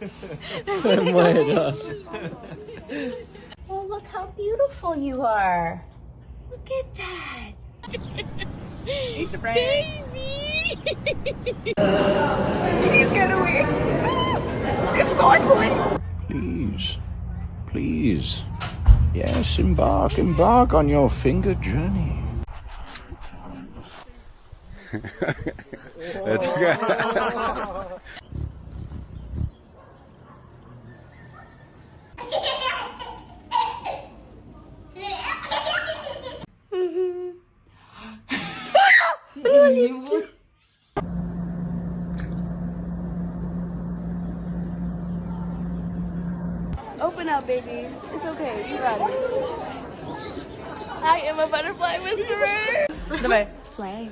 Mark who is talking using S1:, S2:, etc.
S1: muero.
S2: Oh, look how beautiful you are. Look at that. It's a baby. He's gonna win. It's not going.
S3: Please, please. Yes, embark on your finger journey.
S2: Open up, baby. It's okay. You got it. I am a butterfly whisperer. Давай. Slay.